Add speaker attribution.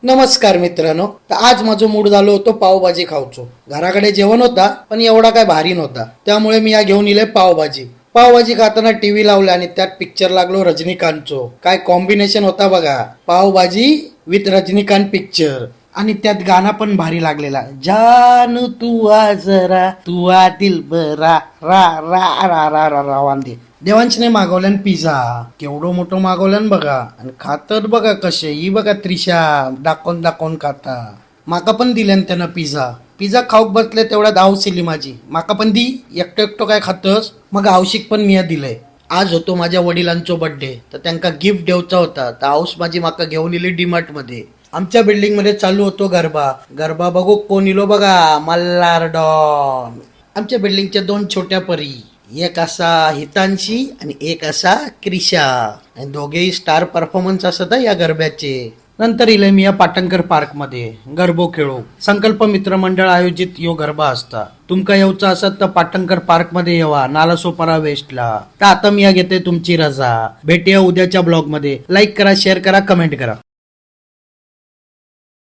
Speaker 1: नमस्कार मित्रांनो, तर आज माझं मूड झालो होतो पावभाजी खाऊचो. घराकडे जेवण होता पण एवढा काय भारी नव्हता, त्यामुळे मी या घेऊन इले पावभाजी. पावभाजी खाताना टीव्ही लावला आणि त्यात पिक्चर लागलो रजनीकांतचो. काय कॉम्बिनेशन होता बघा, पावभाजी विथ रजनीकांत पिक्चर. आणि त्यात गाणं पण भारी लागलेला, जानू तू आ जरा तू आ दिल बरा रा रा रा रा रा रा वांदे. देवांशने मागवल्यान पिझ्झा, केवढं मोठं मागवल्यान बघा. आणि खातर बघा कसे, ही बघा त्रिशा दाखवून दाखवून खाता. माका पण दिल्यान त्यानं पिझ्झा. पिझ्झा खाऊक बसले तेवढ्यात हाऊस इली माझी. माका पण दी, एकटो एकटो काय खातस. मग हाऊसिक पण मी दिलंय. आज होतो माझ्या वडिलांचो बर्थडे, तर त्यांना गिफ्ट द्यायचा होता. तर हाऊस माझी माका घेऊन इली डीमार्ट मध्ये. आमच्या बिल्डिंग मध्ये चालू होतो गरबा. गरबा बघू कोण इलो बघा, मल्हार डॉन. आमच्या बिल्डिंगच्या दोन छोट्या परी, एक असा हितांशी आणि एक असा क्रिशा. आणि दोघेही स्टार परफॉर्मन्स असत या गरब्याचे. नंतर इले मी या पाटणकर पार्क मध्ये गरबो खेळू. संकल्प मित्र मंडळ आयोजित यो गरबा असता. तुमका येऊचा असत तर पाटणकर पार्क मध्ये येवा, नालासोपारा वेस्टला. तर आता मी घेते तुमची रजा. भेटूया उद्याच्या ब्लॉग मध्ये. लाईक करा, शेअर करा, कमेंट करा.